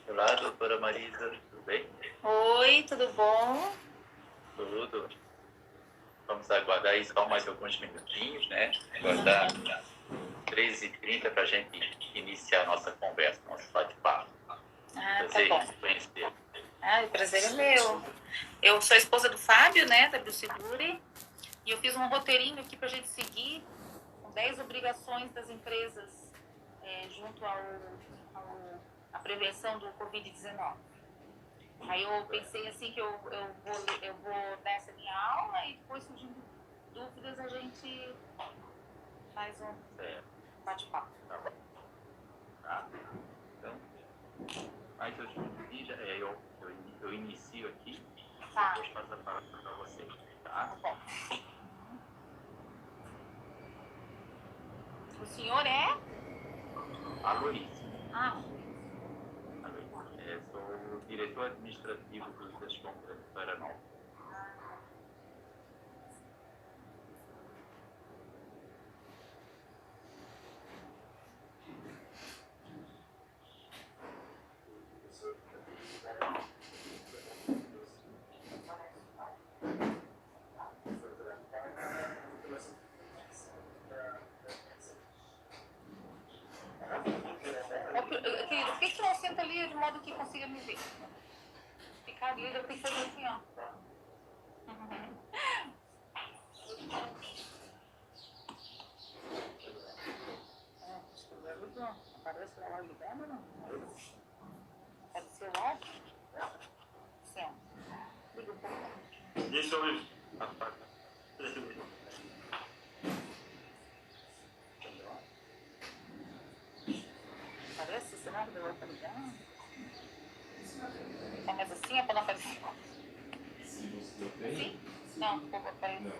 Olá, doutora Marisa, tudo bem? Oi, tudo bom? Tudo. Vamos aguardar aí só mais alguns minutinhos, né? Aguardar 13h30 para a gente iniciar a nossa conversa, nosso bate-papo. Tá bom. Conhecer. O prazer é meu. Eu sou a esposa do Fábio, né, da Biosegure, e eu fiz um roteirinho aqui para a gente seguir com 10 obrigações das empresas junto à prevenção do Covid-19. Aí eu pensei assim que eu vou dar essa minha aula e depois, surgindo dúvidas, a gente faz um bate-papo. Tá bom. Então, mas eu inicio aqui e depois passo a palavra para você, tá? Bom. O senhor é? Aloysio. Aloysio. Sou o diretor administrativo do Descom Grande Paraná. Querido, por que tu não senta ali de modo que consiga me ver? Ficar ali, eu tenho que fazer assim, ó. Aparece o celular ligando ou não? Aparece o celular? Sim. Liga um pouco. Deixa eu ver. Parece? Será que deu pra ligar? É mais assim, é pra não aparecer? Sim? Não, vou botar aí. Não.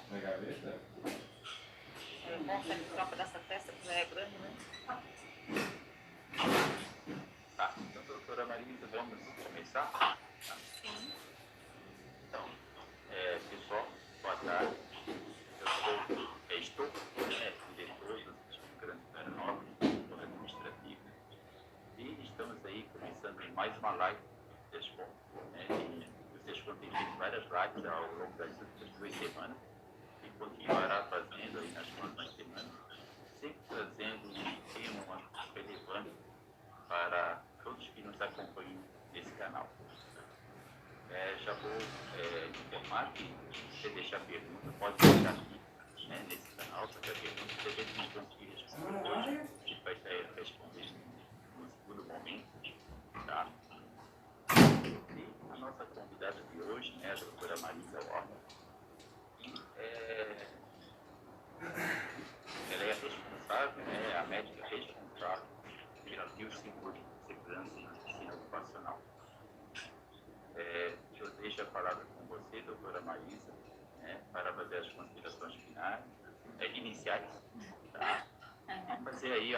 Na gaveta? É bom se ele troca dessa testa, que já é grande, né? Tá, então, doutora Marisa, vamos começar? Sim. Então, pessoal, boa tarde. Eu estou diretor do Grande Paraná, diretor administrativo, e estamos aí começando mais uma live do Descom. O Descom tem feito várias lives ao longo das últimas 2 semanas e continuará fazendo aí nas próximas semanas, sempre trazendo um tema relevante para todos que nos acompanham nesse canal. Já vou informar que se você deixar pergunta, pode deixar aqui nesse canal, fazer a pergunta, se a gente não conseguir responder hoje, a gente vai responder no segundo momento, tá? E a nossa convidada de hoje, a doutora Marisa Horner, ela é a responsável, a médica responsável pela Biosegure, segurança e medicina ocupacional. Eu deixo a palavra com você, doutora Marisa, para fazer as considerações finais, iniciais, tá? E fazer aí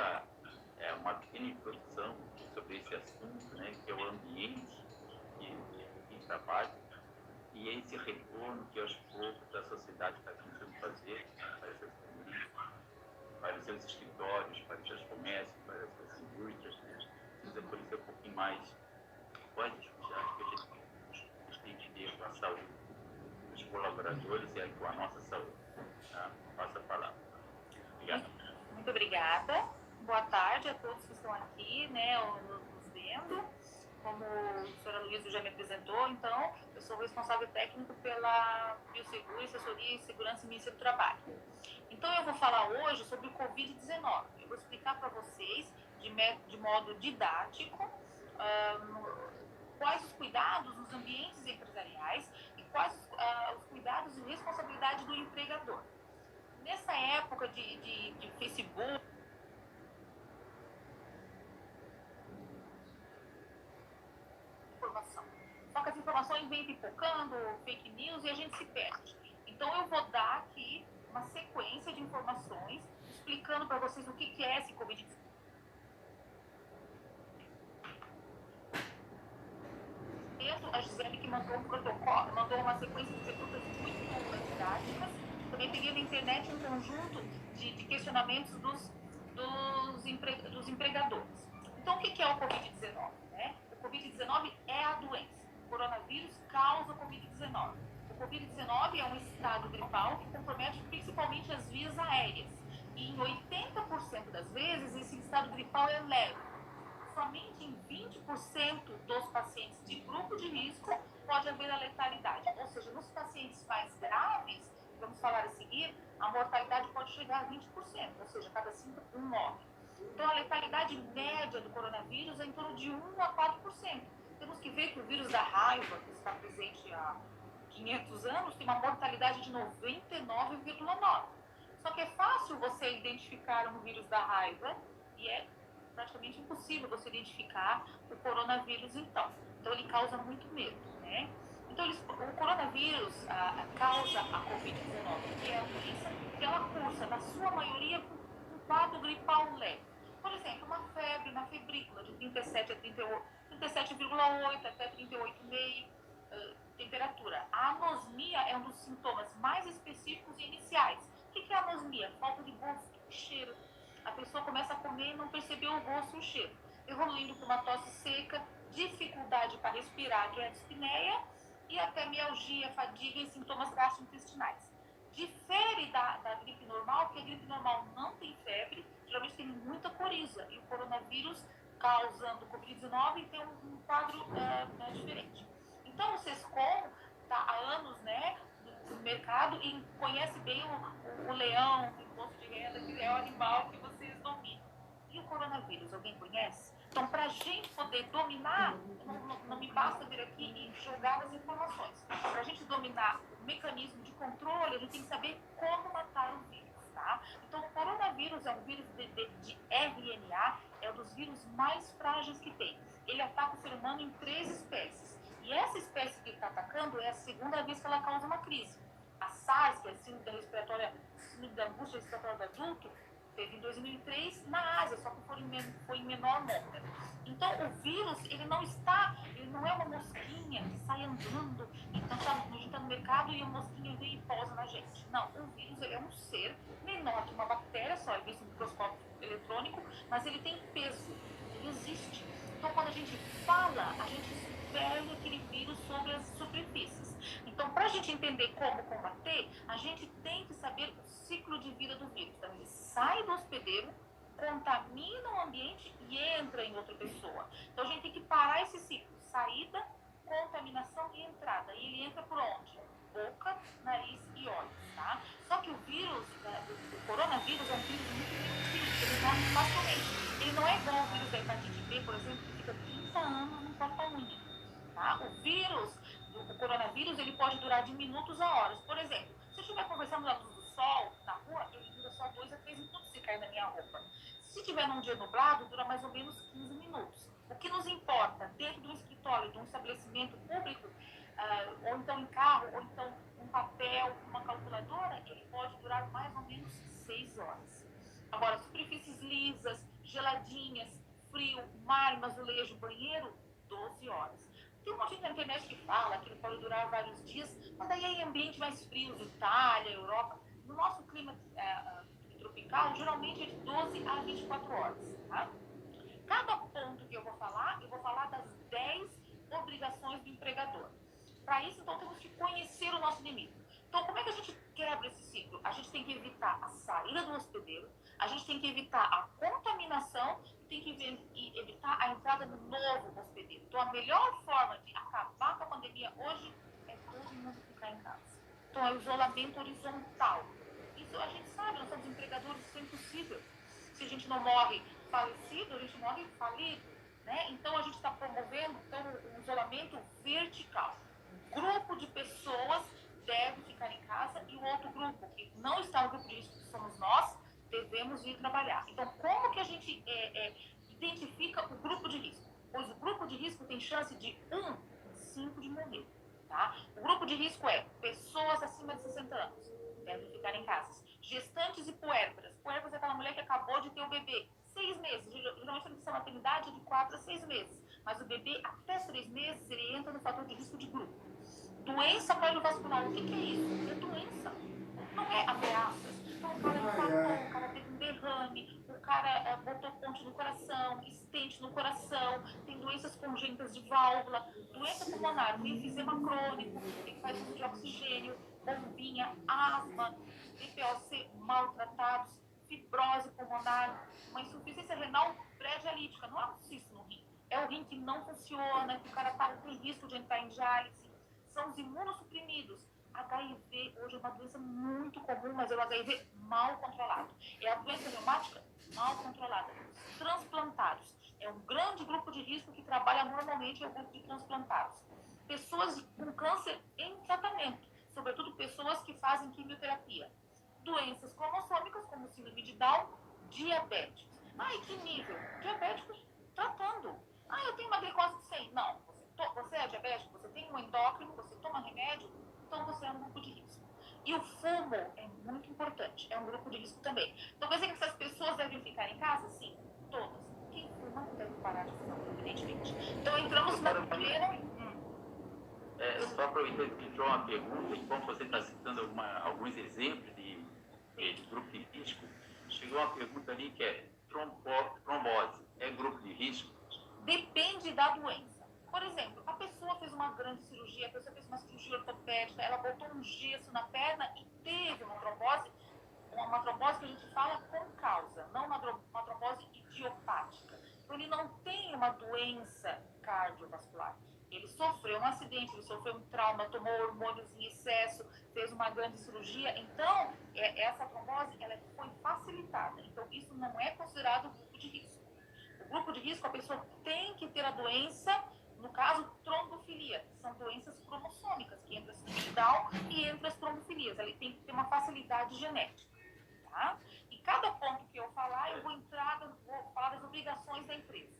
uma pequena introdução sobre esse assunto, que é o ambiente de trabalho e esse retorno que aos poucos a sociedade está tentando fazer para essas famílias, para os seus escritórios, para os seus comércios, para as suas indústrias, precisa conhecer um pouquinho mais quais dificuldades que a gente tem que ter com a saúde dos colaboradores e aí com a nossa saúde. Tá? Passa a palavra. Obrigado. Muito obrigada. Boa tarde a todos que estão aqui, nos vendo. Como o senhor Aloysio já me apresentou, então, eu sou responsável técnico pela Biosegure, Assessoria e Segurança e Ministério do Trabalho. Então, eu vou falar hoje sobre o Covid-19. Eu vou explicar para vocês, de modo didático, quais os cuidados nos ambientes empresariais e quais os cuidados e responsabilidade do empregador. Nessa época de Facebook, informação. Só que as informações vêm pipocando, fake news, e a gente se perde. Então eu vou dar aqui uma sequência de informações explicando para vocês o que é esse Covid-19. A Gisele que mandou um protocolo, mandou uma sequência de perguntas muito didáticas. Também peguei na internet um conjunto de questionamentos dos empregadores. Então, o que é o Covid-19? Né? O Covid-19 é a doença. O coronavírus causa o Covid-19. O Covid-19 é um estado gripal que compromete principalmente as vias aéreas. E em 80% das vezes, esse estado gripal é leve. Somente em 20% dos pacientes de grupo de risco pode haver a letalidade. Ou seja, nos pacientes mais graves, vamos falar a seguir, a mortalidade pode chegar a 20%, ou seja, cada 5, um morre. Então, a letalidade média do coronavírus é em torno de 1 a 4%. Temos que ver que o vírus da raiva, que está presente há 500 anos, tem uma mortalidade de 99,9%. Só que é fácil você identificar um vírus da raiva e é praticamente impossível você identificar o coronavírus, então. Então, ele causa muito medo, né? Então, o coronavírus causa a Covid-19, que é a doença que ela cursa, na sua maioria, com um quadro gripal leve. Por exemplo, uma febre na febrícula de 37 a 38, 37,8 até 38,5 temperatura. A anosmia é um dos sintomas mais específicos e iniciais. O que é a anosmia? Falta de gosto, cheiro. A pessoa começa a comer e não percebeu o gosto e o cheiro, evoluindo com uma tosse seca, dificuldade para respirar, que é a dispneia, e até mialgia, fadiga e sintomas gastrointestinais. Difere da gripe normal, porque a gripe normal não tem febre, geralmente tem muita coriza, e o coronavírus causando Covid-19 tem um quadro diferente. Então, o SESCOM está há anos, né, no mercado e conhece bem o leão, o imposto de renda, que é o animal que vocês dominam. E o coronavírus, alguém conhece? Então, para a gente poder dominar, não me basta vir aqui e jogar as informações. Para a gente dominar o mecanismo de controle, a gente tem que saber como matar o vírus, tá? Então, o coronavírus é um vírus de RNA, é um dos vírus mais frágeis que tem. Ele ataca o ser humano em 3 espécies. E essa espécie que ele está atacando é a segunda vez que ela causa uma crise. A SARS, que é a síndrome da angústia respiratória do adulto, teve em 2003 na Ásia, só que foi em menor monta. Então, o vírus, ele não é uma mosquinha que sai andando, então a gente está no mercado e a mosquinha vem e pousa na gente. Não, o vírus, ele é um ser menor que uma bactéria, só é visto no microscópio eletrônico, mas ele tem peso, ele existe. Então, quando a gente fala, a gente espelha aquele vírus sobre as superfícies. Então, para a gente entender como combater, a gente tem que saber o ciclo de vida do vírus. Então, ele sai do hospedeiro, contamina o ambiente e entra em outra pessoa. Então, a gente tem que parar esse ciclo. Saída, contaminação e entrada. E ele entra por onde? Boca, nariz e olhos, tá? Só que o vírus, o coronavírus é um vírus muito difícil, ele morre facilmente. Ele não é igual ao vírus da hepatite B, por exemplo, que fica 30 anos no corta-unha, tá? O vírus, o coronavírus, ele pode durar de minutos a horas. Por exemplo, se eu estiver conversando na luz do sol, na rua, ele dura só 2 a 3 minutos se cair na minha roupa. Se tiver num dia nublado, dura mais ou menos 15 minutos. O que nos importa, dentro de um escritório, de um estabelecimento público, ou então em carro, ou então um papel, uma calculadora, ele pode durar mais ou menos 6 horas. Agora, superfícies lisas, geladinhas, frio, mar, azulejo, banheiro, 12 horas. Tem um monte na internet que fala que ele pode durar vários dias, mas daí em ambientes mais frios, Itália, Europa. No nosso clima tropical, geralmente é de 12 a 24 horas. Tá? Cada ponto que eu vou falar das 10 obrigações do empregador. Para isso, então, temos que conhecer o nosso inimigo. Então, como é que a gente quebra esse ciclo? A gente tem que evitar a saída do hospedeiro, a gente tem que evitar a contaminação e tem que evitar a entrada do novo hospedeiro. Então, a melhor forma de acabar com a pandemia hoje é todo mundo ficar em casa. Então, é o isolamento horizontal. Isso a gente sabe, nós somos empregadores, isso é impossível. Se a gente não morre falecido, a gente morre falido, né? Então, a gente está promovendo um isolamento vertical. Um grupo de pessoas deve ficar em casa e o outro grupo, que não está no grupo de risco, que somos nós, devemos ir trabalhar. Então, como que a gente identifica o grupo de risco? Pois o grupo de risco tem chance de 1 em 5 de morrer. Tá? O grupo de risco é pessoas acima de 60 anos, devem ficar em casa. Gestantes e puérperas. Puérperas é aquela mulher que acabou de ter o bebê. 6 meses. Geralmente a licença maternidade é de 4 a 6 meses. Mas o bebê, até 3 meses, ele entra no fator de risco de grupo. Doença cardiovascular, o que é isso? É doença, não é ameaças. Então o cara infartou, o cara teve um derrame, o cara botou ponte ponte no coração, estente no coração, tem doenças congênitas de válvula, doença pulmonar, enfisema crônico, tem que fazer uso de oxigênio, bombinha, asma, DPOC maltratados, fibrose pulmonar, uma insuficiência renal pré-dialítica, não é um cisto no rim, é o rim que não funciona, que o cara tem risco de entrar em diálise, são os imunossuprimidos. HIV hoje é uma doença muito comum, mas é o HIV mal controlado. É a doença reumática mal controlada. Os transplantados é um grande grupo de risco que trabalha normalmente, é o grupo de transplantados. Pessoas com câncer em tratamento, sobretudo pessoas que fazem quimioterapia. Doenças cromossômicas, como síndrome de Down, diabéticos. Em que nível? Diabéticos tratando. Eu tenho uma glicose de 100. Não, você é diabético, você tem um endócrino, você toma remédio, então você é um grupo de risco. E o fumo é muito importante, é um grupo de risco também. Então, quer dizer que essas pessoas devem ficar em casa? Sim, todas. Quem fuma deve parar de fumar, evidentemente. Então, entramos na primeira... Só aproveitando que entrou uma pergunta, enquanto você está citando alguns exemplos de grupo de risco, chegou uma pergunta ali que é trombose, é grupo de risco? Depende da doença. Por exemplo, a pessoa fez uma grande cirurgia, a pessoa fez uma cirurgia ortopédica, ela botou um gesso na perna e teve uma trombose que a gente fala com causa, não uma trombose idiopática. Então, ele não tem uma doença cardiovascular. Ele sofreu um acidente, ele sofreu um trauma, tomou hormônios em excesso, fez uma grande cirurgia. Então, essa trombose ela foi facilitada. Então, isso não é considerado grupo de risco. O grupo de risco, a pessoa tem que ter a doença, no caso, trombofilia. São doenças cromossômicas, que entra a síndrome de Down e entra as trombofilias. Ele tem que ter uma facilidade genética. Tá? E cada ponto que eu falar, eu vou falar das obrigações da empresa.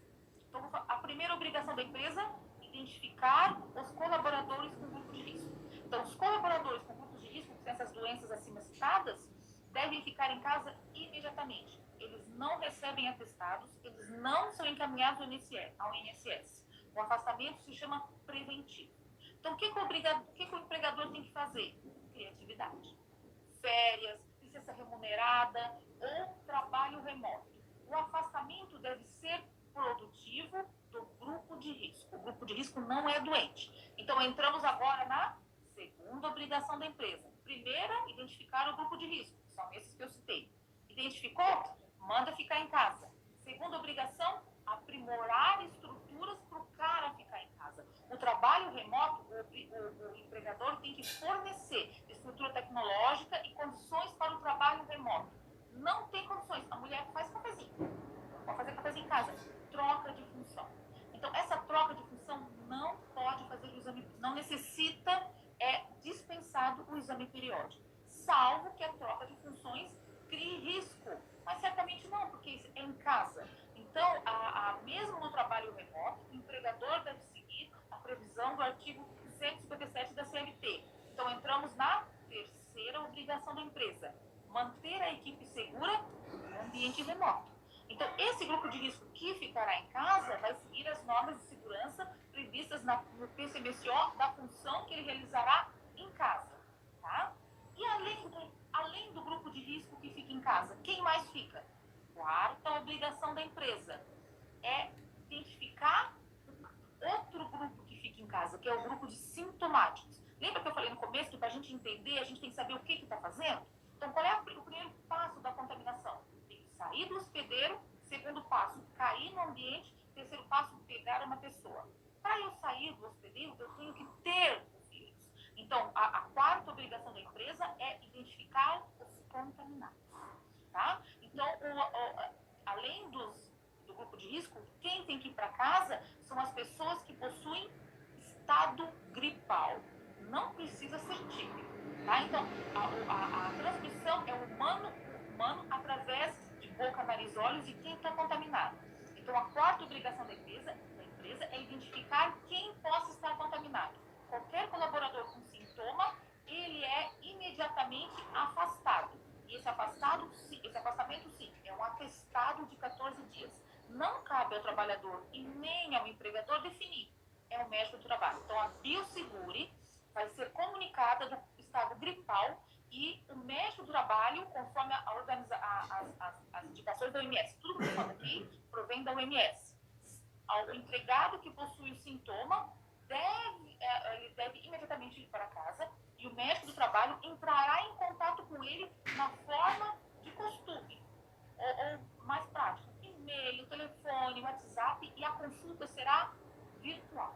Então, a primeira obrigação da empresa, identificar os colaboradores com grupo de risco. Então, os colaboradores com grupos de risco, que têm essas doenças acima citadas, devem ficar em casa imediatamente. Eles não recebem atestados, eles não são encaminhados ao INSS. O afastamento se chama preventivo. Então, o que o empregador tem que fazer? Criatividade. Férias, licença remunerada ou trabalho remoto. O afastamento deve ser produtivo do grupo de risco. O grupo de risco não é doente. Então, entramos agora na segunda obrigação da empresa. Primeira, identificar o grupo de risco. São esses que eu citei. Identificou? Manda ficar em casa. Segunda obrigação, aprimorar estruturas para o cara ficar em casa. O trabalho remoto, o empregador tem que fornecer estrutura tecnológica e condições para o trabalho remoto. Não tem condições. A mulher faz cafezinho. Pode fazer cafezinho em casa. Troca de função. Então, essa troca de função não pode fazer o exame, não necessita, dispensado o exame periódico. Salvo que a troca de funções crie risco. Mas certamente não, porque isso é em casa. Então, mesmo no trabalho remoto, o empregador deve seguir a previsão do artigo 157 da CLT. Então, entramos na terceira obrigação da empresa: manter a equipe segura no ambiente remoto. Então, esse grupo de risco que ficará em casa vai seguir as normas de segurança previstas no PCBCO da função que ele realizará em casa. Tá? E além do grupo de risco que fica em casa, quem mais fica? Quarta obrigação da empresa é identificar outro grupo que fica em casa, que é o grupo de sintomáticos. Lembra que eu falei no começo que para a gente entender, a gente tem que saber o que está fazendo? Então, qual é o primeiro passo da contaminação? Tem que sair do hospedeiro. Segundo passo, cair no ambiente. Terceiro passo, pegar uma pessoa. Para eu sair do hospedeiro, eu tenho que ter o vírus. Então, a quarta obrigação da empresa é identificar os contaminados. Tá? Então, além do grupo de risco, quem tem que ir para casa são as pessoas que possuem estado gripal. Não precisa ser típico. Tá? Então, a transmissão é humano através de boca, nariz, olhos e quem está contaminado. Então, a quarta obrigação da empresa é identificar quem possa estar contaminado. Qualquer colaborador com sintoma, ele é imediatamente afastado. E esse afastamento, sim, é um atestado de 14 dias. Não cabe ao trabalhador e nem ao empregador definir. É o médico do trabalho. Então, a Biosegure vai ser comunicada do estado gripal e E o médico do trabalho, conforme as indicações da OMS, tudo que eu falo aqui provém da OMS. Ao empregado que possui o sintoma, ele deve imediatamente ir para casa e o médico do trabalho entrará em contato com ele na forma de costume, ou mais prático, e-mail, telefone, WhatsApp, e a consulta será virtual.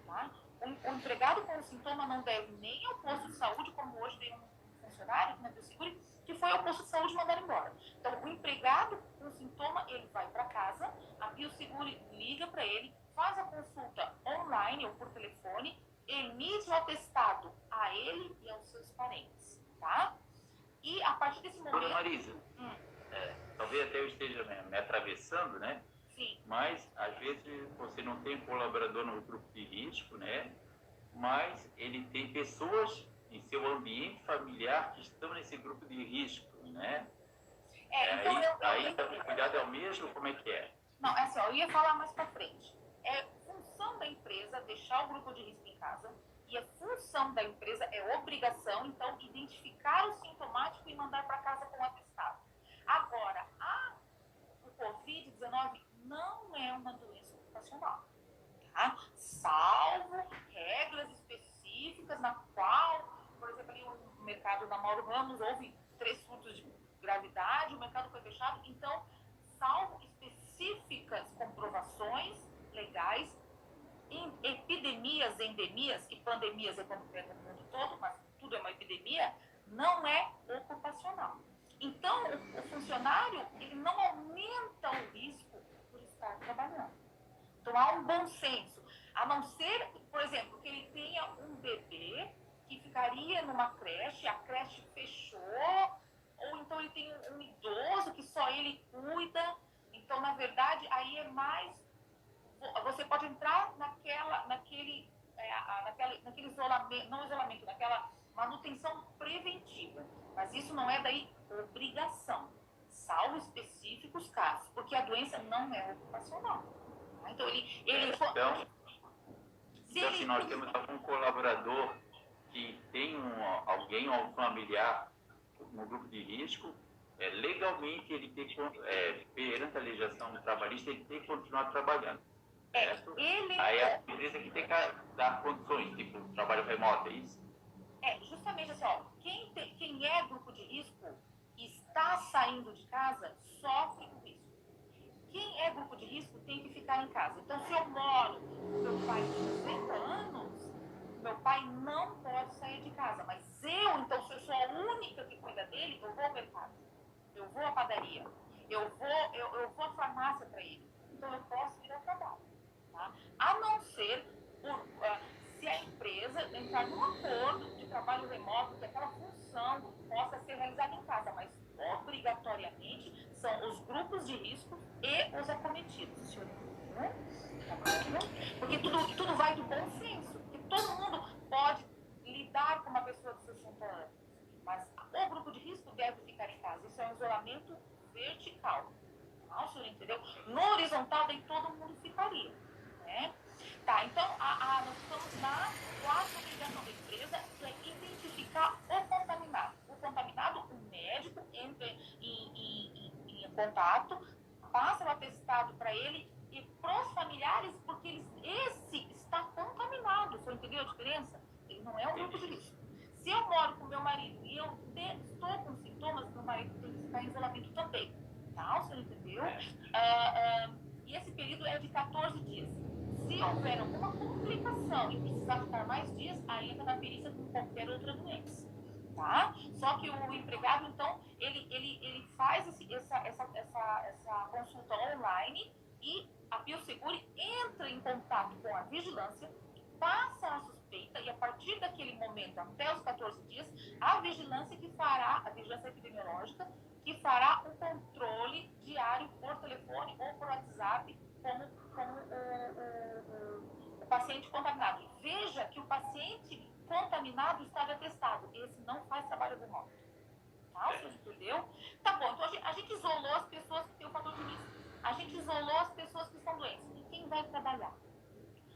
Tá? O empregado com o sintoma não deve nem ao posto de saúde, como hoje tem um funcionário na Biosegure, que foi ao posto de saúde mandar embora. Então, o empregado com sintoma, ele vai para casa, a Biosegure liga para ele, faz a consulta online ou por telefone, emite o atestado a ele e aos seus parentes, tá? E a partir desse momento... Dona Marisa, talvez até eu esteja me atravessando, né? Sim. Mas, às vezes, você não tem colaborador no grupo de risco, né? Mas ele tem pessoas em seu ambiente familiar que estão nesse grupo de risco, né? Então, o cuidado é o mesmo? Como é que é? Não, é assim, ó, eu ia falar mais pra frente. É função da empresa deixar o grupo de risco em casa, e a função da empresa é obrigação, então, identificar o sintomático e mandar para casa com o atestado. Agora, o Covid-19 não é uma doença ocupacional, tá? Salvo regras específicas na qual, por exemplo, ali no mercado da Mauro Ramos houve 3 surtos de gravidade, o mercado foi fechado, então, salvo específicas comprovações legais, em epidemias, endemias e pandemias é quando pega no mundo todo, mas tudo é uma epidemia, não é ocupacional. Então, o funcionário, ele não aumenta o risco por estar trabalhando. Então, há um bom senso. A não ser, por exemplo, que ele tenha um bebê que ficaria numa creche, a creche fechou, ou então ele tem um idoso que só ele cuida. Então, na verdade, aí é mais... Você pode entrar naquele isolamento, não isolamento, naquela manutenção preventiva. Mas isso não é daí obrigação, salvo específicos casos, porque a doença não é ocupacional. Então, se nós temos algum colaborador que tem alguém ou um familiar no grupo de risco, legalmente ele tem, perante a legislação trabalhista, ele tem que continuar trabalhando. Aí a empresa que tem que dar condições, tipo trabalho remoto, é isso? Justamente assim, ó, quem é grupo de risco e está saindo de casa, sofre com isso. Quem é grupo de risco tem que ficar em casa. Então, se eu moro com meu pai de 60 anos, meu pai não pode sair de casa. Mas eu, então, se eu sou a única que cuida dele, eu vou ao mercado, eu vou à padaria, eu vou à farmácia para ele. Então, eu posso ir ao trabalho. Tá? A não ser se a empresa entrar num acordo de trabalho remoto, que aquela função possa ser realizada em casa, mas obrigatoriamente são os grupos de risco e os acometidos. Porque tudo vai do bom senso, porque todo mundo pode lidar com uma pessoa de 60 anos, mas o grupo de risco deve ficar em casa. Isso é um isolamento vertical. Não, o senhor entendeu? No horizontal, daí todo mundo ficaria. Né? Tá, então nós estamos na 4ª obrigação da empresa, que é identificar o contaminado. O contaminado, o médico entra em contato, passa o atestado para ele e para os familiares, porque esse está contaminado. Você entendeu a diferença? Ele não é um grupo de risco. Se eu moro com meu marido e eu estou com sintomas, meu marido tem que ficar em isolamento também. Tá? Você entendeu? E esse período é de 14 dias. Se houver alguma complicação e precisar ficar mais dias, aí entra na perícia com qualquer outra doença. Tá? Só que o empregado, então, ele faz essa consulta online e a Biosegure entra em contato com a vigilância, passa a suspeita e a partir daquele momento, até os 14 dias, a vigilância epidemiológica, que fará o controle diário por telefone ou por WhatsApp como o paciente contaminado. Veja que o paciente contaminado está de atestado. Esse não faz trabalho remoto. Tá? Você entendeu? Tá bom, então a gente isolou as pessoas que têm o fator de risco. A gente isolou as pessoas que estão doentes. E quem vai trabalhar?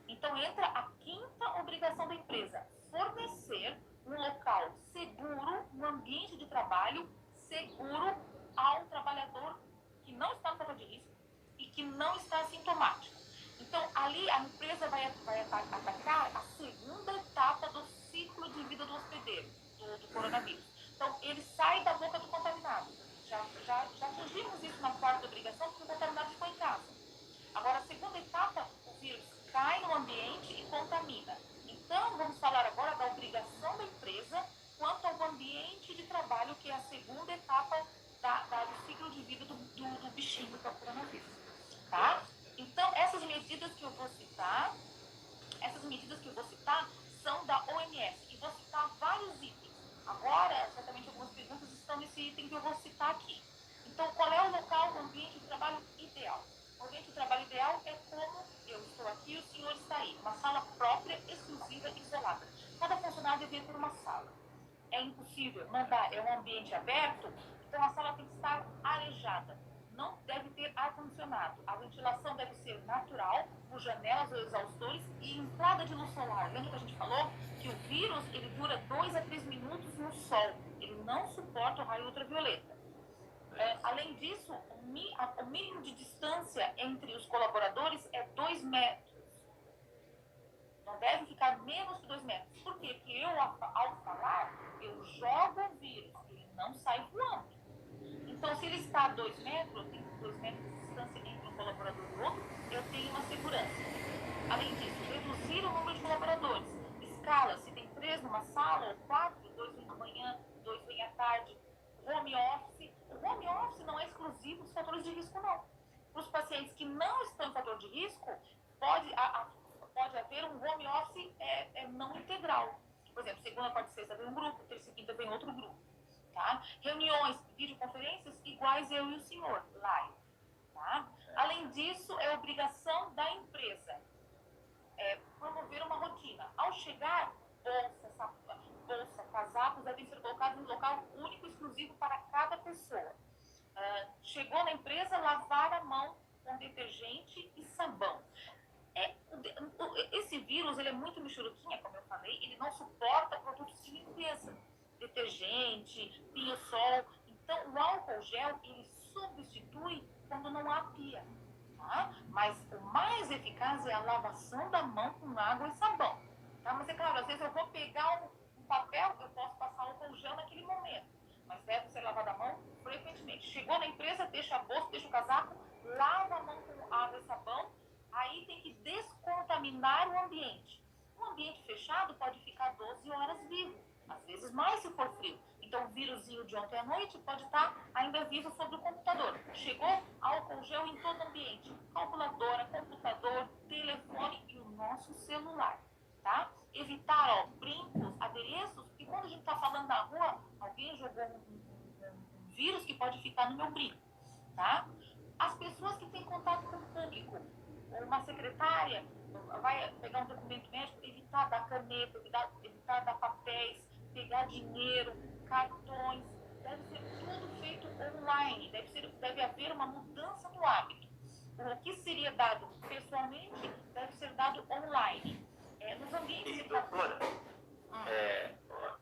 Então entra a 5ª obrigação da empresa: fornecer um local seguro, um ambiente de trabalho seguro ao trabalhador que não está no fator de risco e que não está assintomático. Então, ali a empresa vai atacar a segunda etapa do ciclo de vida do hospedeiro, do coronavírus. Então, ele sai da boca do contaminado. Já atingimos isso na quarta obrigação, porque o contaminado ficou em casa. Agora, a segunda etapa, o vírus cai no ambiente e contamina. Então, vamos falar agora da obrigação da empresa quanto ao ambiente de trabalho, que é a segunda etapa do ciclo de vida do bichinho, que é o coronavírus. Tá? Então, essas medidas que eu vou citar são da OMS. E vou citar vários itens. Agora, certamente algumas perguntas estão nesse item que eu vou citar aqui. Então, qual é o local, o ambiente de trabalho ideal? O ambiente de trabalho ideal é como eu estou aqui e o senhor está aí. Uma sala própria, exclusiva, isolada. Cada funcionário deveria ter uma sala. É impossível, não dá, é um ambiente aberto, então a sala tem que estar arejada. Não deve ter ar-condicionado. A ventilação deve ser natural, por janelas ou exaustores e entrada de luz solar. Lembra que a gente falou que o vírus ele dura 2 a 3 minutos no sol. Ele não suporta o raio ultravioleta. Além disso, o mínimo de distância entre os colaboradores é 2 metros. Não deve ficar menos que 2 metros. Por quê? Porque eu, ao falar, eu jogo o vírus. Ele não sai voando. Então, se ele está a 2 metros, eu tenho 2 metros de distância entre um colaborador e o outro, eu tenho uma segurança. Além disso, reduzir o número de colaboradores. Escala, se tem 3 numa sala, ou 4, 2 vêm de manhã, 2 vêm à tarde. Home office. O home office não é exclusivo dos fatores de risco, não. Para os pacientes que não estão em fator de risco, pode haver um home office não integral. Por exemplo, segunda, quarta e sexta vem um grupo, terça e quinta vem outro grupo. Tá? Reuniões, videoconferências iguais eu e o senhor, live. Tá? Além disso, é obrigação da empresa promover uma rotina. Ao chegar, bolsa, casacos devem ser colocados em um local único e exclusivo para cada pessoa. Chegou na empresa, lavar a mão com detergente e sabão. Esse vírus ele é muito michuruquinha, como eu falei, ele não suporta produtos de limpeza. Detergente, pinho-sol. Então, o álcool gel, ele substitui quando não há pia. Tá? Mas o mais eficaz é a lavação da mão com água e sabão. Tá? Mas é claro, às vezes eu vou pegar um papel, eu posso passar álcool gel naquele momento. Mas deve ser lavada a mão frequentemente. Chegou na empresa, deixa a bolsa, deixa o casaco, lava a mão com água e sabão. Aí tem que descontaminar o ambiente. Um ambiente fechado pode ficar 12 horas vivo. Às vezes mais se for frio. Então o vírusinho de ontem à noite pode estar ainda vivo sobre o computador. Chegou álcool gel em todo o ambiente. Calculadora, computador, telefone e o nosso celular. Tá? Evitar brincos, adereços, porque quando a gente está falando na rua, alguém jogou um vírus que pode ficar no meu brinco. Tá? As pessoas que têm contato com o público, uma secretária vai pegar um documento médico, evitar dar caneta, evitar dar papéis, pegar dinheiro, cartões, deve ser tudo feito online, deve haver uma mudança no hábito. O que seria dado pessoalmente deve ser dado online. Nos ambientes de doutora,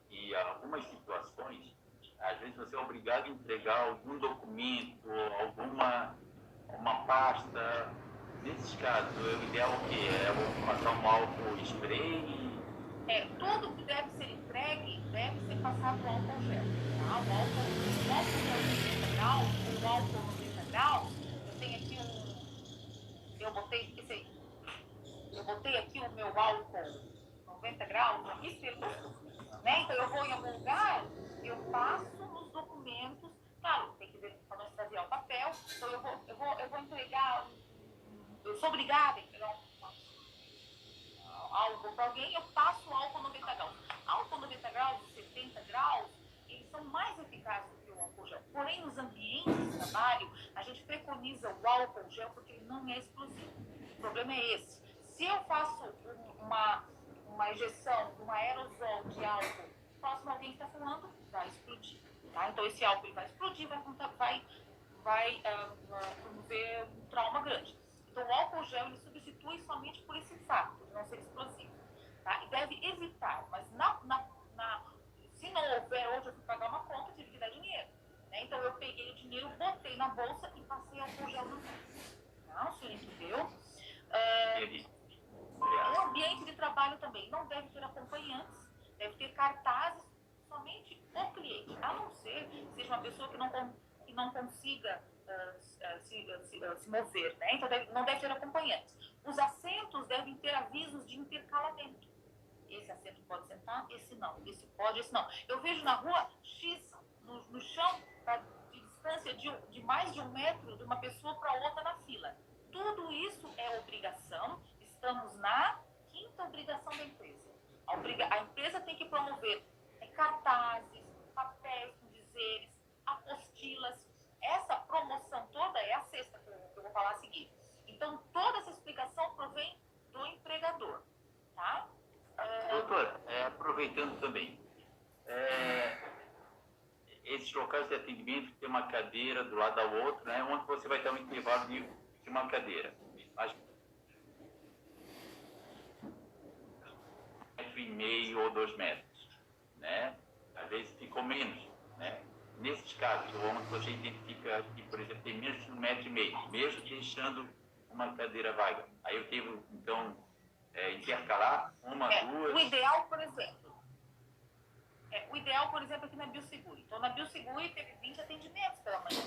e algumas situações, às vezes você é obrigado a entregar algum documento, uma pasta. Nesses casos, o ideal é o quê? É passar um álcool spray? Tudo que deve ser entregue deve ser passado álcool gel. Tá? O álcool gel 90 graus, o álcool 90 graus, eu tenho aqui eu botei aqui o meu álcool 90 graus aqui, né? Então eu vou em algum lugar, eu passo nos documentos, claro, tem que ver para não extraviar o papel, então eu vou entregar, eu sou obrigada a entregar álcool para alguém, eu passo o álcool 90 graus. Álcool 90 graus, 70 graus, eles são mais eficazes do que o álcool gel. Porém, nos ambientes de trabalho, a gente preconiza o álcool gel porque ele não é explosivo. O problema é esse. Se eu faço uma injeção, um aerosol de álcool, próximo a alguém que está fumando, vai explodir. Tá? Então, esse álcool ele vai explodir, vai promover um trauma grande. Então, o álcool gel ele substitui somente por esse fato de não ser explosivo. Tá? E deve evitar, mas se não houver, hoje eu fui pagar uma uma pessoa que não consiga se mover, né? Então não deve ter acompanhantes. Os assentos devem ter avisos de intercalamento. Esse assento pode sentar, esse não. Esse pode, esse não. Eu vejo na rua X no chão, de distância de mais de 1 metro de uma pessoa para outra na fila. Tudo isso é obrigação. Estamos na 5ª obrigação da empresa. A empresa tem que promover cartazes, papéis com dizeres, apostilas. Essa promoção toda é a 6ª que eu vou falar a seguir. Então, toda essa explicação provém do empregador, tá? Doutora, aproveitando também, esses locais de atendimento tem uma cadeira do lado da outra, né, onde você vai ter um intervalo de uma cadeira. Mas 1,5 ou 2 metros, né? Às vezes ficou menos, né? Nesses casos, onde você identifica que, por exemplo, tem menos de 1,5 metro, mesmo deixando uma cadeira vaga. Aí eu devo, então, intercalar uma, duas... O ideal, por exemplo, aqui na Bioseguro. Então, na Bioseguro teve 20 atendimentos pela manhã.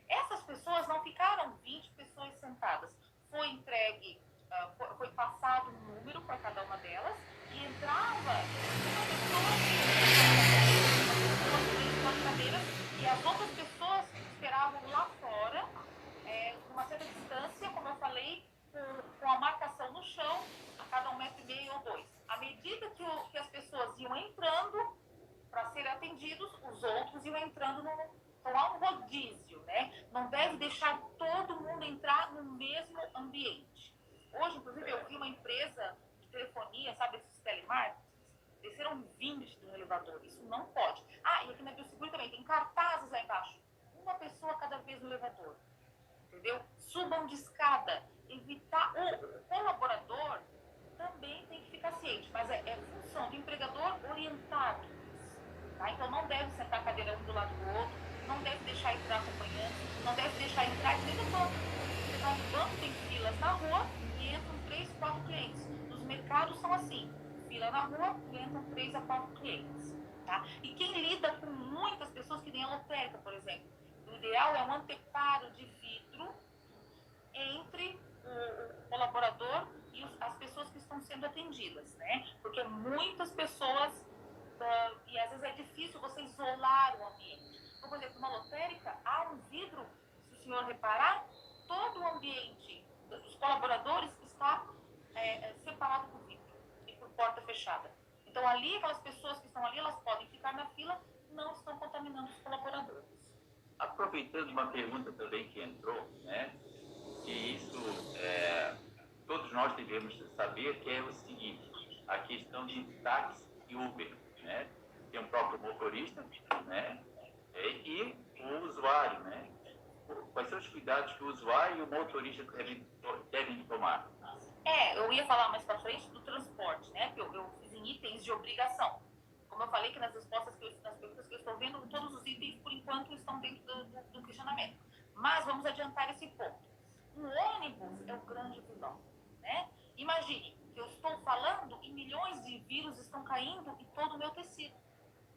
Essas pessoas não ficaram 20 pessoas sentadas. Foi entregue, foi passado um número para cada uma delas e entrava uma pessoa cadeiras e as outras pessoas esperavam lá fora, uma certa distância, como eu falei, com a marcação no chão, a cada 1,5 metro ou 2. À medida que as pessoas iam entrando para serem atendidos, os outros iam entrando então há um rodízio, né? Não deve deixar todo mundo entrar no mesmo ambiente. Hoje, inclusive, eu vi uma empresa de telefonia, sabe, esses telemarketing, desceram 20 do elevador. Isso não pode. E aqui na Bioseguro também tem cartazes lá embaixo. Uma pessoa cada vez no elevador. Entendeu? Subam de escada. Evitar. O colaborador também tem que ficar ciente, mas é função do empregador orientado. Tá? Então não deve sentar a cadeira um do lado do outro, não deve deixar entrar acompanhante, não deve deixar entrar nem no banco. Você vai no banco, tem filas na rua e entram 3, 4 clientes. Nos mercados são assim, fila na rua e entram 3 a 4 clientes. Tá? E quem lida com muitas pessoas, que nem a lotérica, por exemplo, o ideal é um anteparo de vidro entre o colaborador e as pessoas que estão sendo atendidas, né? Porque muitas pessoas, e às vezes é difícil você isolar o ambiente. Então, por exemplo, na lotérica, há um vidro, se o senhor reparar, todo o ambiente dos colaboradores está separado por vidro e por porta fechada. Então, ali, aquelas pessoas que estão ali, elas podem ficar na fila, não estão contaminando os colaboradores. Aproveitando uma pergunta também que entrou, né? E isso todos nós devemos saber, que é o seguinte: a questão de táxi e Uber, né? Tem um próprio motorista, né? E o usuário, né? Quais são os cuidados que o usuário e o motorista devem tomar? Eu ia falar mais para frente do transporte, né? Que eu fiz em itens de obrigação. Como eu falei que nas respostas nas perguntas que eu estou vendo, todos os itens, por enquanto, estão dentro do questionamento. Mas vamos adiantar esse ponto. O ônibus é o grande vilão, né? Imagine que eu estou falando e milhões de vírus estão caindo em todo o meu tecido,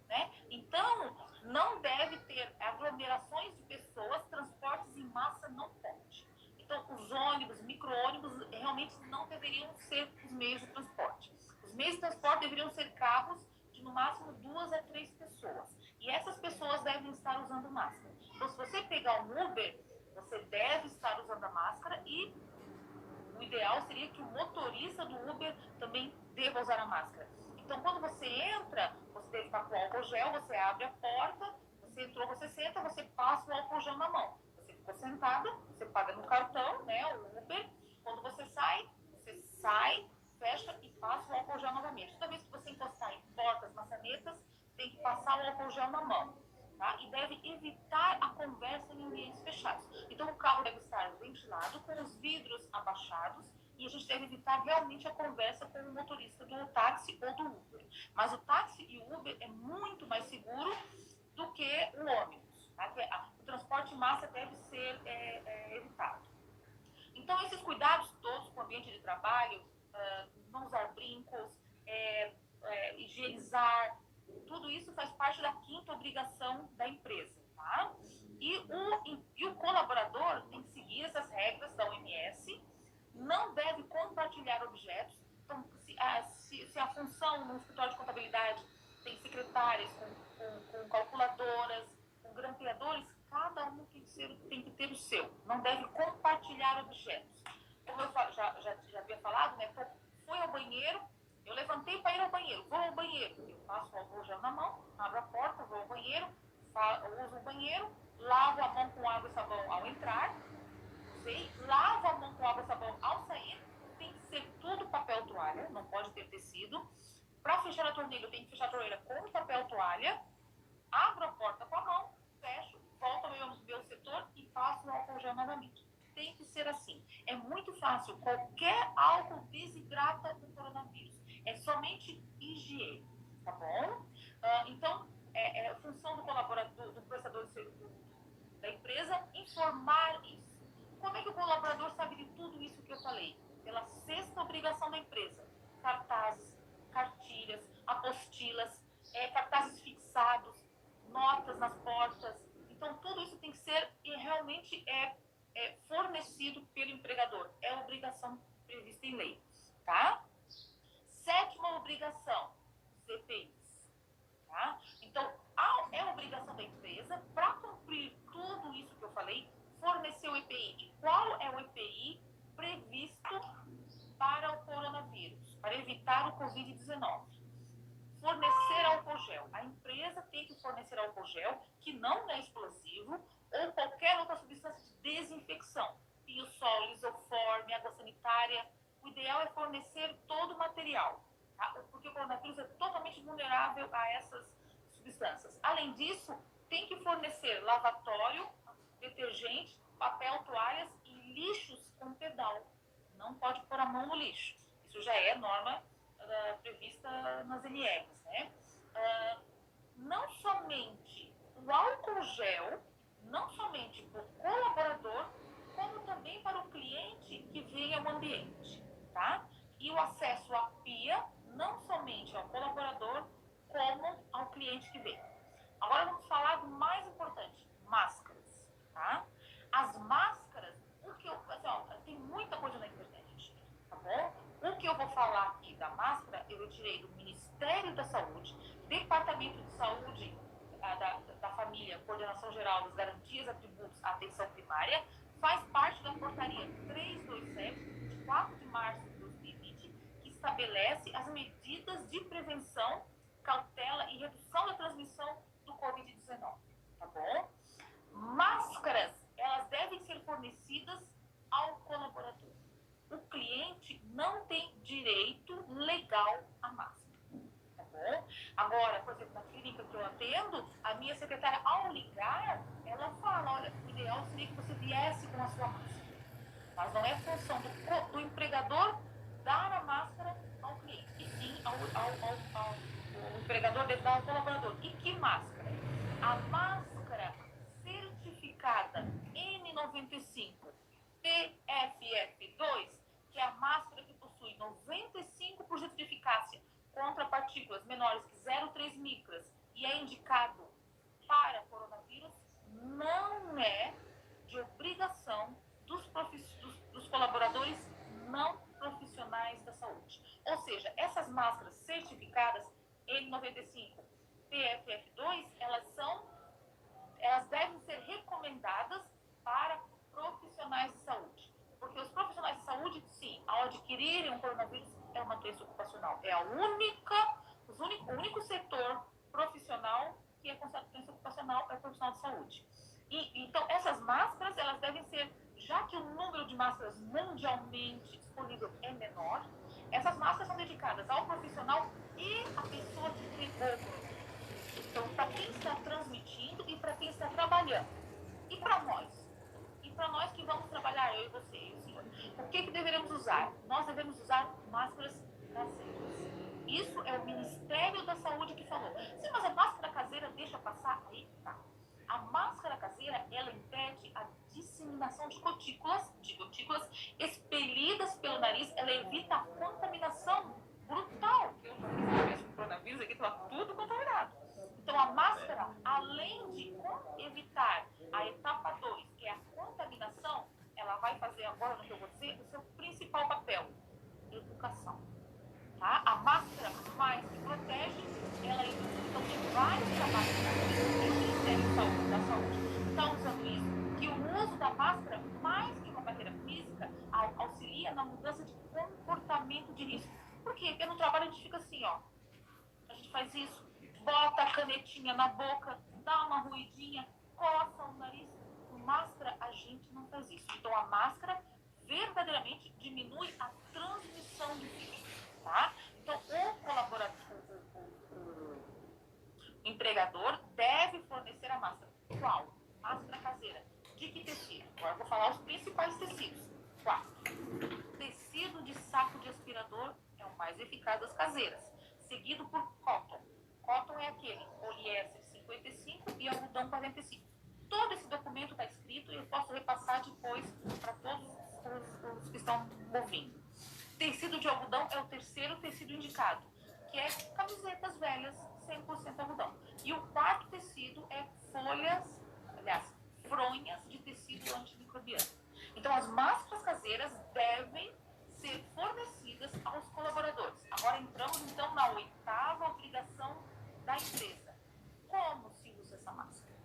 né? Então, não deve ter aglomerações de pessoas, transportes em massa não pode. Então, os ônibus, micro-ônibus, realmente não deveriam ser os meios de transporte. Os meios de transporte deveriam ser carros de, no máximo, 2 a 3 pessoas. E essas pessoas devem estar usando máscara. Então, se você pegar um Uber, você deve estar usando a máscara e o ideal seria que o motorista do Uber também deva usar a máscara. Então, quando você entra, você deve estar com o álcool gel, você abre a porta, você entrou, você senta, você passa o álcool gel na mão. Você ficou sentada, você paga no cartão, né, o Uber. Quando você sai, fecha e passa o álcool gel novamente. Toda vez que você encostar em portas, maçanetas, tem que passar o álcool gel na mão. Tá? E deve evitar a conversa em ambientes fechados. Então, o carro deve estar ventilado, com os vidros abaixados, e a gente deve evitar realmente a conversa com o motorista do táxi ou do Uber. Mas o táxi e o Uber é muito mais seguro do que o ônibus. Tá? O transporte em massa deve ser evitado. Então, esses cuidados todos com o ambiente de trabalho, não usar brincos, higienizar, tudo isso faz parte da 5ª obrigação da empresa. Tá? tá? E o colaborador tem que seguir essas regras da OMS, não deve compartilhar objetos. Então, se a função no escritório de contabilidade tem secretárias com calculadoras, com grampeadores, cada um tem que ter o seu. Não deve compartilhar objetos. Como eu já havia falado, né? Fui ao banheiro, eu levantei para ir ao banheiro, vou ao banheiro, eu passo o álcool gel na mão, abro a porta, vou ao banheiro, uso o banheiro, lavo a mão com água e sabão ao entrar, lavo a mão com água e sabão ao sair, tem que ser tudo papel toalha, não pode ter tecido. Para fechar a torneira, eu tenho que fechar a torneira com papel toalha, abro a porta com a mão, fecho, volto ao meu setor e passo o álcool gel novamente. Tem que ser assim. É muito fácil. Qualquer álcool desidrata o coronavírus. É somente higiene, tá bom? Então, é função do colaborador, do prestador de serviço da empresa, informar isso. Como é que o colaborador sabe de tudo isso que eu falei? Pela sexta obrigação da empresa. Cartazes, cartilhas, apostilas, cartazes fixados, notas nas portas. Então, tudo isso tem que ser realmente fornecido pelo empregador. É obrigação prevista em lei, tá? Sétima obrigação, os EPIs, tá? Então, é obrigação da empresa, para cumprir tudo isso que eu falei, fornecer o EPI. E qual é o EPI previsto para o coronavírus, para evitar o Covid-19? Fornecer álcool gel. A empresa tem que fornecer álcool gel, que não é explosivo, ou qualquer outra substância de desinfecção. Piosol, lisoforme, água sanitária. O ideal é fornecer todo o material, tá? Porque o coronavírus é totalmente vulnerável a essas substâncias. Além disso, tem que fornecer lavatório, detergente, papel, toalhas e lixos com pedal. Não pode pôr a mão no lixo. Isso já é norma prevista nas NRs, né? Não somente o álcool gel, não somente para o colaborador, como também para o cliente que vem ao ambiente, tá? E o acesso à pia, não somente ao colaborador, como ao cliente que vem. Agora vamos falar do mais importante, máscaras, tá? As máscaras, tem muita coisa na internet, tá bom? O que eu vou falar aqui da máscara, eu retirei do Ministério da Saúde, Departamento de Saúde da Família, Coordenação Geral das Garantias, Atributos à Atenção Primária, faz parte da Portaria 327, de 4 de março de 2020, que estabelece as medidas de prevenção, cautela e redução da transmissão do Covid-19, tá bom? Máscaras, elas devem ser fornecidas ao colaborador. O cliente não tem direito legal à máscara, tá bom? Agora, por exemplo, na clínica que eu atendo, a minha secretária, ao ligar, ela fala, olha, o ideal seria que você viesse com a sua máscara. Mas não é função do empregador dar a máscara ao cliente, e sim ao empregador deve dar ao colaborador. E que máscara? A máscara certificada N95 PFF2, que é a máscara que possui 95% de eficácia contra partículas menores que 0,3 micras e é indicado para coronavírus, não é de obrigação dos colaboradores não profissionais da saúde. Ou seja, essas máscaras certificadas N95 PFF2, elas devem ser recomendadas para profissionais de saúde. Porque os profissionais de saúde, sim, ao adquirirem um coronavírus, é uma doença ocupacional. É o único setor profissional que é considerado doença ocupacional é o profissional de saúde. Então, essas máscaras, elas devem ser, já que o número de máscaras mundialmente disponível é menor, essas máscaras são dedicadas ao profissional e à pessoa que pegou o coronavírus. Então, para quem está transmitindo e para quem está trabalhando. E para nós? E para nós que vamos trabalhar, eu e você, eu e o senhor, o que deveremos usar? Nós devemos usar máscaras caseiras. Isso é o Ministério da Saúde que falou. Sim, mas a máscara caseira deixa passar? Aí tá. A máscara caseira, ela impede a disseminação de gotículas expelidas pelo nariz, ela evita a contaminação brutal. Eu já fiz uma vez com o coronavírus aqui, estava tudo contaminado. Então, a máscara, além de evitar evitar a etapa 2, que é a contaminação, ela vai fazer agora, no que eu vou dizer, o seu principal papel, educação. Tá? A máscara mais que protege, ela então tem vários trabalhos e o Ministério da Saúde está usando isso, que o uso da máscara, mais que uma barreira física, auxilia na mudança de comportamento de risco. Por quê? Porque no trabalho a gente fica assim, ó, a gente faz isso, bota a canetinha na boca, dá uma ruidinha, coça o nariz. Com máscara, a gente não faz isso. Então, a máscara verdadeiramente diminui a transmissão de vírus, tá? Então, o colaborador, o empregador deve fornecer a máscara. Qual? Máscara caseira. De que tecido? Agora eu vou falar os principais tecidos. 4. Tecido de saco de aspirador é o mais eficaz das caseiras, seguido por cotton. Cotton é aquele poliéster 55 e algodão 45. Todo esse documento está escrito e eu posso repassar depois para todos os que estão ouvindo. Tecido de algodão é o terceiro tecido indicado, que é camisetas velhas 100% algodão. E o quarto tecido é fronhas de tecido antimicrobiano. Então, as máscaras caseiras devem ser fornecidas aos colaboradores. Agora entramos, então, na 8ª obrigação da empresa. Como se usa essa máscara?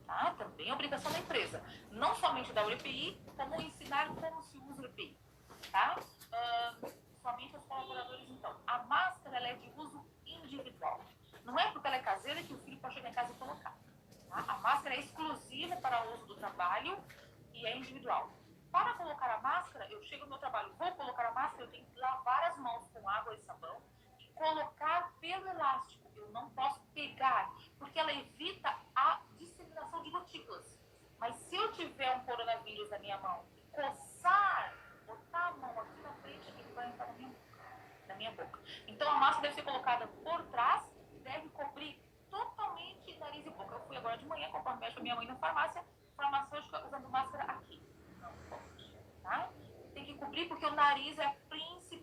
Tá? Também é obrigação da empresa. Não somente da UEPI, como ensinar como se usa o EPI. Tá? Somente aos colaboradores, então. A máscara ela é de uso individual. Não é porque ela é caseira que o filho pode chegar em casa e colocar. Tá? A máscara é exclusiva para o uso do trabalho e é individual. Para colocar a máscara, eu chego no meu trabalho, vou colocar a máscara, eu tenho que lavar as mãos com água e sabão e colocar pelo elástico. Eu não posso pegar, porque ela evita a disseminação de gotículas. Mas se eu tiver um coronavírus na minha mão e coçar, botar a mão aqui na frente, ele vai entrar na minha boca. Então a máscara deve ser colocada por trás e deve cobrir totalmente nariz e boca. Eu fui agora de manhã comprar remédio para minha mãe na farmácia, farmacêutica usando máscara aqui. Não pode, tá? Tem que cobrir porque o nariz é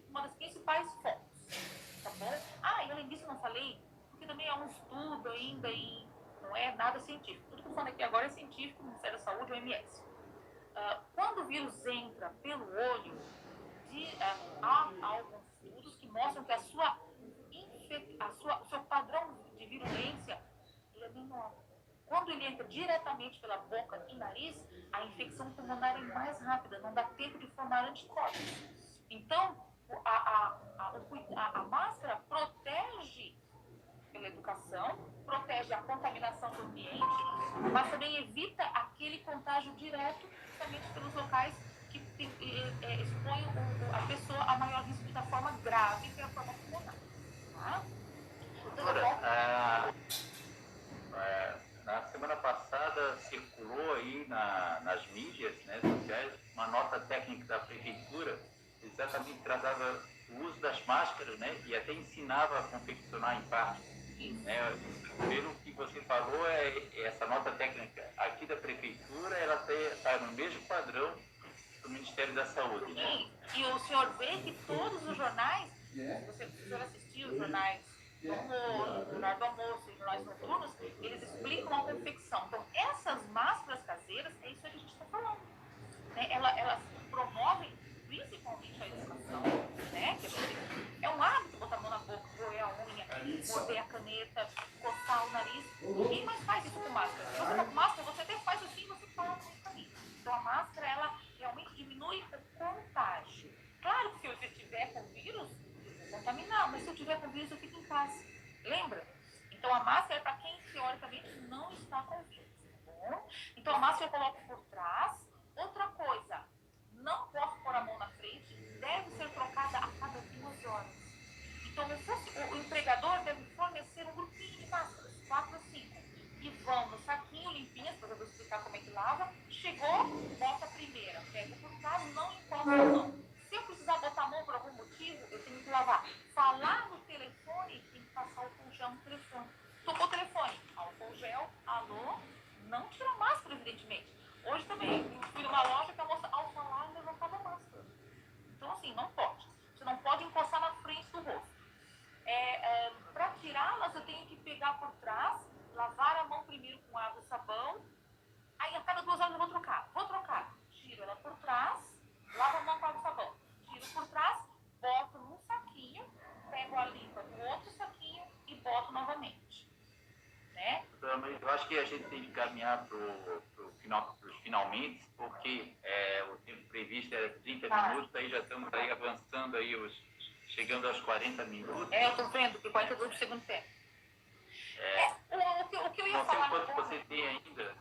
uma das principais fontes, tá bom? E além disso eu não falei, porque também é um estudo ainda e não é nada científico. Tudo que eu falando aqui agora é científico, Ministério da Saúde, OMS. Quando o vírus entra pelo olho, há alguns estudos que mostram que o seu padrão de virulência ele é menor. Quando ele entra diretamente pela boca e nariz, a infecção pulmonar é mais rápida, não dá tempo de formar anticorpos. Então, a máscara protege pela educação, protege a contaminação do ambiente, mas também evita aquele contágio direto, justamente pelos locais que expõem a pessoa a maior risco da forma grave, que é a forma pulmonar. Tá? Doutora, na semana passada circulou aí nas mídias, né, sociais uma nota técnica da prefeitura exatamente tratava o uso das máscaras, né, e até ensinava a confeccionar em parte. Né, pelo que você falou, essa nota técnica aqui da prefeitura, ela está no mesmo padrão do Ministério da Saúde. Né? E o senhor vê que todos os jornais, se o senhor assistiu os jornais do horário do almoço e jornais noturnos, eles explicam a confecção. Então, essas máscaras caseiras, é isso que a gente está falando. Né? Elas promovem principalmente a educação, né? Que é um hábito botar a mão na boca, roer a unha, morder a caneta, coçar o nariz. Ninguém mais faz isso com máscara. Se você está com máscara, você até faz assim, você fala no caminho. Então, a máscara, ela realmente diminui o contágio. Claro que se eu estiver com vírus, eu vou contaminar, mas se eu estiver com vírus, eu fico em casa. Lembra? Então, a máscara é para quem, teoricamente, não está com vírus. Tá bom? Então, a máscara eu coloco por trás. Outra coisa, não posso pôr a mão na frente, deve ser trocada a cada 2 horas. Então, o empregador deve fornecer um grupinho de máscaras, 4 a 5, que vão no saquinho limpinhas, depois eu vou explicar como é que lava. Chegou, bota a primeira, pega por trás, não encosta a mão. Se eu precisar botar a mão por algum motivo, eu tenho que lavar. Falar no telefone, tem que passar álcool gel no telefone. Tocou o telefone, álcool gel, alô, não tira a máscara, evidentemente. Hoje também, eu fui numa loja que a moça, ao falar, levantava a máscara. Então, assim, não pode. Você não pode encostar na frente do rosto. Para tirá-las, eu tenho que pegar por trás, lavar a mão primeiro com água e sabão, acho que a gente tem que caminhar para os finalmente, porque o tempo previsto era 30 minutos, aí já estamos aí avançando, aí chegando aos 40 minutos. Eu estou vendo que 42 do segundo tempo. O que eu ia Não sei falar... quanto você tem ainda,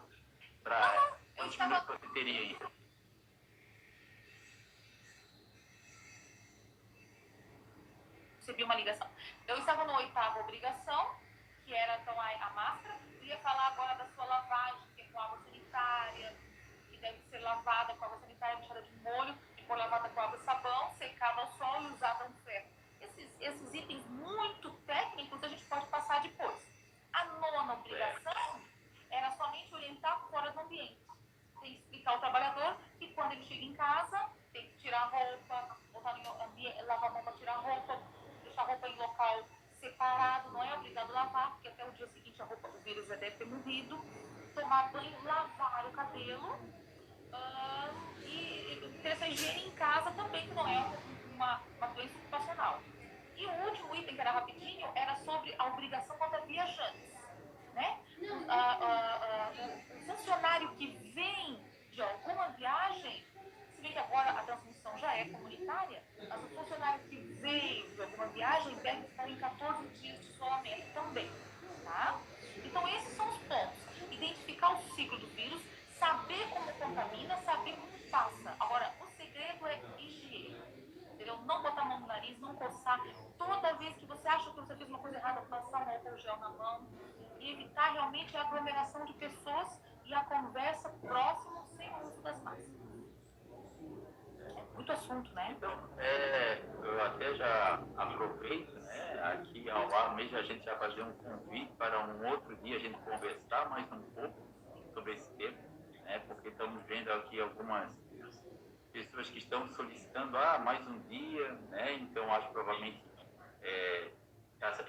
quantos minutos você teria ainda. Recebi uma ligação. Eu estava na 8ª obrigação, que era então a máscara. Eu ia falar agora da sua lavagem, que é com água sanitária, que deve ser lavada com água sanitária, deixada de molho, depois lavada com água e sabão, secada ao sol e usada no ferro. Esses itens muito técnicos a gente pode passar depois. A 9ª obrigação era somente orientar fora do ambiente. Tem que explicar ao trabalhador que quando ele chega em casa, tem que tirar a roupa, botar no ambiente, lavar a mão para tirar a roupa, deixar a roupa em local separado, não é obrigado a lavar, porque até o dia seguinte o vírus já deve ter morrido. Tomar banho, lavar o cabelo e ter essa higiene em casa também, que não é uma doença ocupacional. E o último item, que era rapidinho, era sobre a obrigação contra viajantes. Né? O funcionário que vem de alguma viagem, se bem que agora a transmissão já é comunitária, mas o funcionário que veio de alguma viagem deve estar em 14 dias de isolamento também. Tá? Então esses são os pontos. Identificar o ciclo do vírus, saber como contamina, saber como passa. Agora, o segredo é higiene. Entendeu? Não botar a mão no nariz, não coçar. Toda vez que você acha que você fez uma coisa errada, passar um álcool gel na mão. E evitar realmente a aglomeração de pessoas e a conversa próximo sem o uso das máscaras. É muito assunto, né? Então, eu até já aproveito, né, aqui ao ar mesmo, a gente já fazer um convite para um outro dia a gente conversar mais um pouco sobre esse tema, né, porque estamos vendo aqui algumas pessoas que estão solicitando mais um dia, né, então acho que provavelmente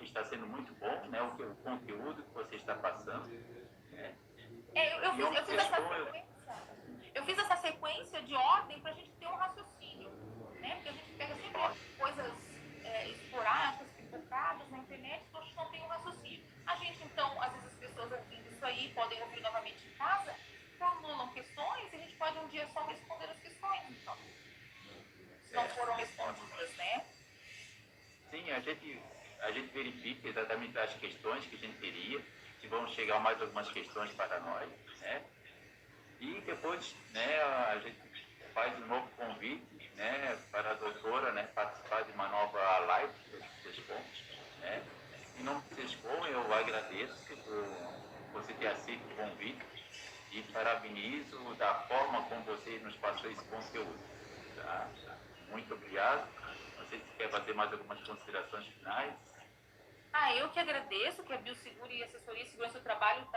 está sendo muito bom, né, o conteúdo que você está passando. Né. Eu fiz essa sequência de ordem para a gente ter um raciocínio, né? Porque a gente pega sempre coisas esporádicas, pipocadas na internet, então a gente não tem um raciocínio. A gente, então, às vezes as pessoas ouvindo isso aí podem ouvir novamente em casa, formulam questões e a gente pode um dia só responder as questões, então. Se não foram respondidas, né? Sim, a gente verifica exatamente as questões que a gente teria, se vão chegar mais algumas questões para nós, né? E depois, né, a gente faz um novo convite, né, para a doutora, né, participar de uma nova live do SESCOM, né? Em nome do SESCOM, eu agradeço por você ter aceito o convite e parabenizo da forma como você nos passou esse conteúdo. Tá? Muito obrigado. Não sei se quer fazer mais algumas considerações finais. Eu que agradeço, que a Bioseguro e a Assessoria de Segurança do Trabalho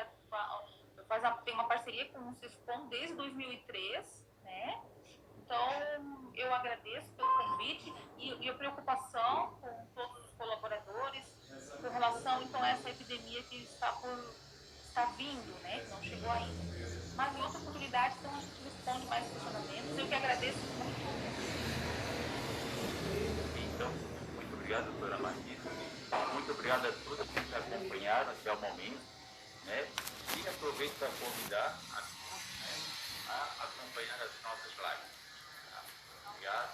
tem uma parceria com o SESCOM desde 2003, né? Então, eu agradeço pelo convite e a preocupação com todos os colaboradores com relação, então, a essa epidemia que está vindo, né? Que não chegou ainda. Mas, em outra oportunidade, então, a gente responde mais questionamentos. Eu que agradeço muito. Então, muito obrigado, doutora Marisa. Muito obrigado a todos que nos acompanharam até o momento, né? E aproveito para convidar a todos, né, a acompanhar as nossas lives. Tá? Obrigado.